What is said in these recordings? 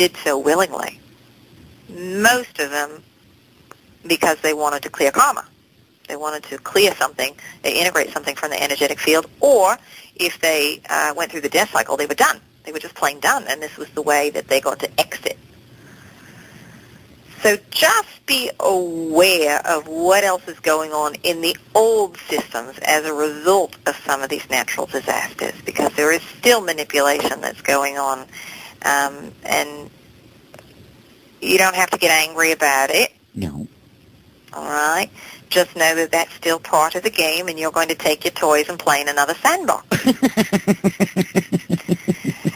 did so willingly. Most of them because they wanted to clear karma. They wanted to clear something, they integrate something from the energetic field, or if they went through the death cycle, they were done. They were just plain done, and this was the way that they got to exit. So just be aware of what else is going on in the old systems as a result of some of these natural disasters, because there is still manipulation that's going on, and you don't have to get angry about it. No. All right? Just know that that's still part of the game, and you're going to take your toys and play in another sandbox.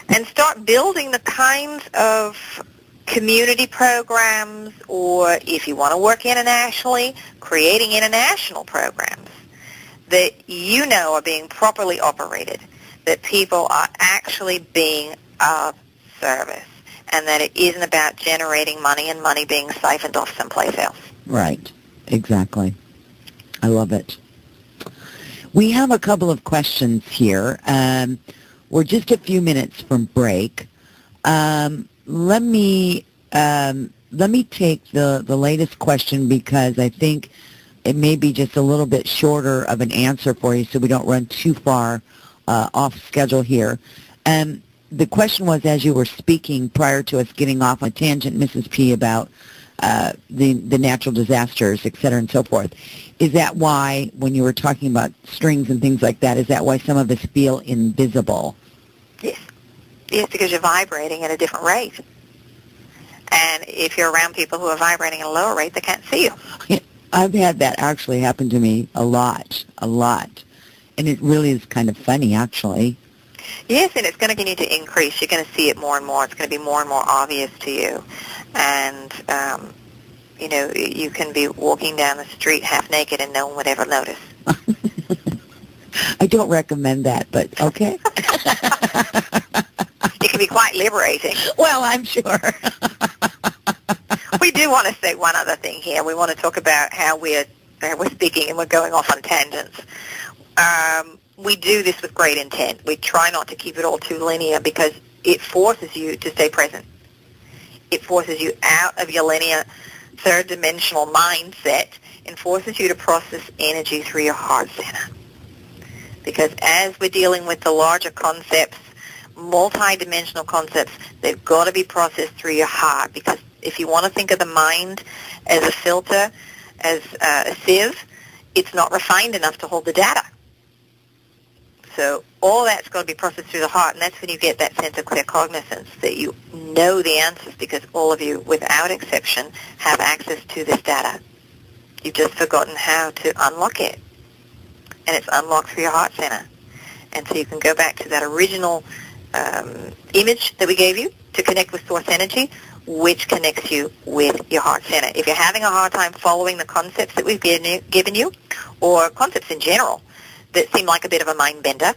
And start building the kinds of community programs, or if you want to work internationally, creating international programs that you know are being properly operated, that people are actually being of service, and that it isn't about generating money and money being siphoned off someplace else. Right. Exactly. I love it. We have a couple of questions here. We're just a few minutes from break. Let me take the latest question, because I think it may be just a little bit shorter of an answer for you, so we don't run too far off schedule here. The question was, as you were speaking prior to us getting off on a tangent, Mrs. P, about the natural disasters, et cetera, and so forth. Is that why, when you were talking about strings and things like that, is that why some of us feel invisible? Yes. Yes, because you're vibrating at a different rate. And if you're around people who are vibrating at a lower rate, they can't see you. Yeah, I've had that actually happen to me a lot. And it really is kind of funny, actually. Yes, and it's going to continue to increase. You're going to see it more and more. It's going to be more and more obvious to you. And, you know, you can be walking down the street half naked and no one would ever notice. I don't recommend that, but okay. It can be quite liberating. Well, I'm sure. We do want to say one other thing here. We want to talk about how we're speaking and we're going off on tangents. We do this with great intent. We try not to keep it all too linear, because it forces you to stay present. It forces you out of your linear third-dimensional mindset and forces you to process energy through your heart center. Because as we're dealing with the larger concepts, multi-dimensional concepts, they've got to be processed through your heart. Because if you want to think of the mind as a filter, as a sieve, it's not refined enough to hold the data. So all that's got to be processed through the heart, and that's when you get that sense of clear cognizance, that you know the answers, because all of you, without exception, have access to this data. You've just forgotten how to unlock it, and it's unlocked through your heart center. And so you can go back to that original image that we gave you to connect with source energy, which connects you with your heart center. If you're having a hard time following the concepts that we've given you, or concepts in general, that seem like a bit of a mind bender,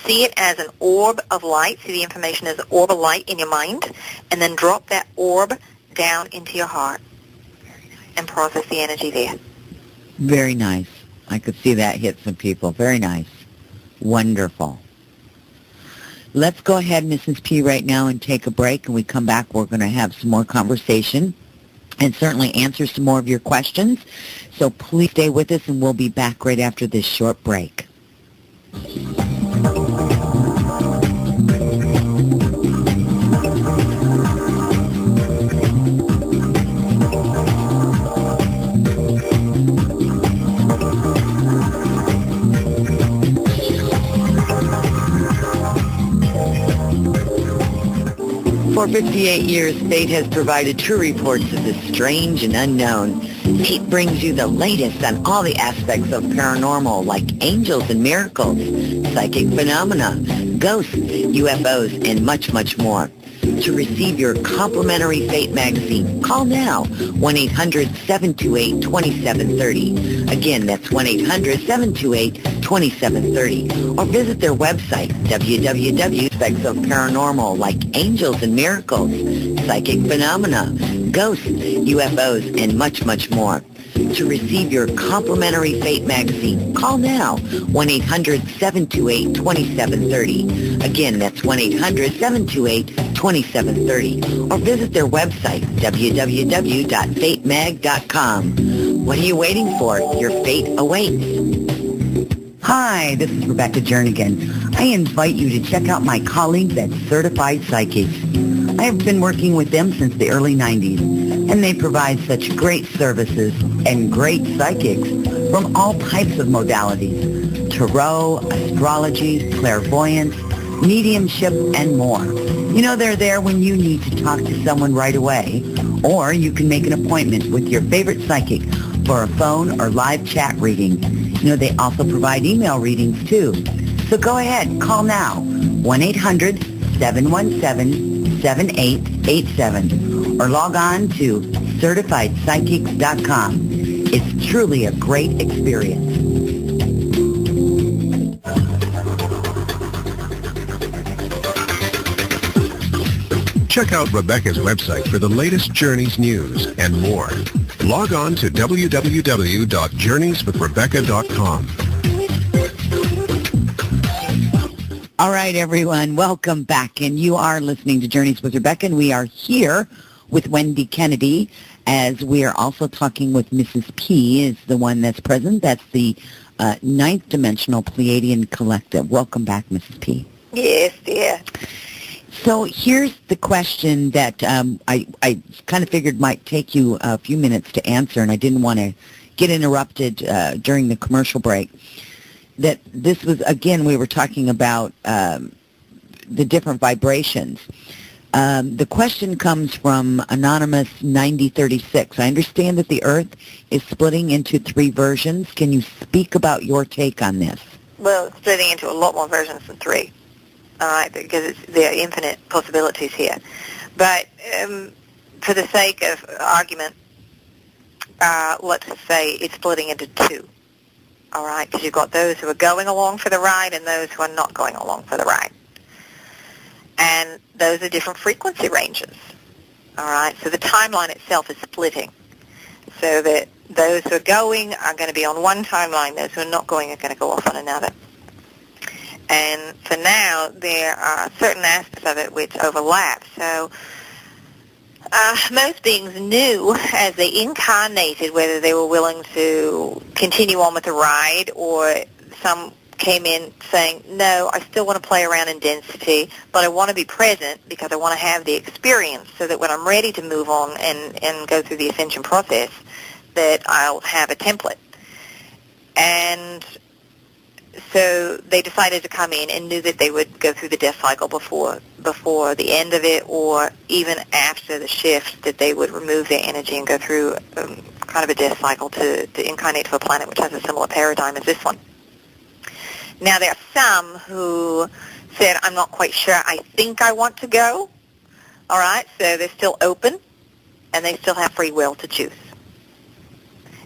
see it as an orb of light. See the information as an orb of light in your mind, and then drop that orb down into your heart and process the energy there. Very nice. I could see that hit some people. Very nice. Wonderful. Let's go ahead, Mrs. P, right now and take a break. And we come back, we're going to have some more conversation and certainly answer some more of your questions. So please stay with us, and we'll be back right after this short break. 58 years, fate has provided true reports of the strange and unknown. Pete brings you the latest on all the aspects of paranormal, like angels and miracles, psychic phenomena, ghosts, UFOs, and much, much more. To receive your complimentary Fate magazine, call now, 1-800-728-2730. Again, that's 1-800-728-2730. Or visit their website, www.aspects of paranormal, like angels and miracles, psychic phenomena, ghosts, UFOs, and much, much more. To receive your complimentary Fate magazine, call now, 1-800-728-2730. Again, that's 1-800-728-2730. Or visit their website, www.fatemag.com. What are you waiting for? Your fate awaits. Hi, this is Rebecca Jernigan. I invite you to check out my colleagues at Certified Psychics. I have been working with them since the early 90s, and they provide such great services and great psychics from all types of modalities: tarot, astrology, clairvoyance, mediumship, and more. You know, they're there when you need to talk to someone right away, or you can make an appointment with your favorite psychic for a phone or live chat reading. You know, they also provide email readings too. So go ahead, call now, 1-800-717-7887, or log on to CertifiedPsychics.com. It's truly a great experience. Check out Rebecca's website for the latest Journeys news and more. Log on to www.journeyswithrebecca.com. All right, everyone, welcome back. And you are listening to Journeys with Rebecca, and we are here with Wendy Kennedy, as we are also talking with Mrs. P, is the one that's present. That's the Ninth Dimensional Pleiadian Collective. Welcome back, Mrs. P. Yes, dear. So here's the question that I kind of figured might take you a few minutes to answer, and I didn't want to get interrupted during the commercial break. That this was, again, we were talking about the different vibrations. The question comes from Anonymous 9036. I understand that the Earth is splitting into 3 versions. Can you speak about your take on this? Well, it's splitting into a lot more versions than 3. All right, because there are infinite possibilities here. But for the sake of argument, let's say it's splitting into 2. All right, because you've got those who are going along for the ride and those who are not going along for the ride. And those are different frequency ranges. All right, so the timeline itself is splitting. So that those who are going are going to be on one timeline, those who are not going are going to go off on another. And for now, there are certain aspects of it which overlap. So most beings knew as they incarnated whether they were willing to continue on with the ride, or some came in saying, no, I still want to play around in density, but I want to be present because I want to have the experience so that when I'm ready to move on and go through the ascension process, that I'll have a template. And so they decided to come in and knew that they would go through the death cycle before the end of it, or even after the shift, that they would remove their energy and go through kind of a death cycle to incarnate to a planet which has a similar paradigm as this one. Now, there are some who said, I'm not quite sure, I think I want to go. All right, so they're still open, and they still have free will to choose.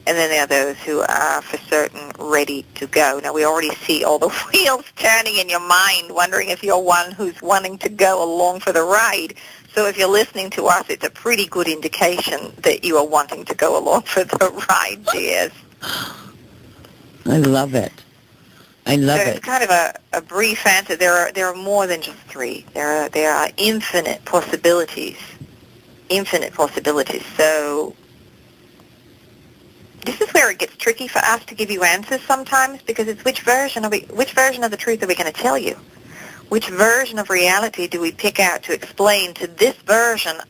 And then there are those who are for certain ready to go. Now, we already see all the wheels turning in your mind, wondering if you're one who's wanting to go along for the ride. So if you're listening to us, it's a pretty good indication that you are wanting to go along for the ride, dears. I love it. I love it. It's kind of a brief answer. There are more than just 3. There are infinite possibilities. Infinite possibilities. So this is where it gets tricky for us to give you answers sometimes, because it's which version of the truth are we going to tell you? Which version of reality do we pick out to explain to this version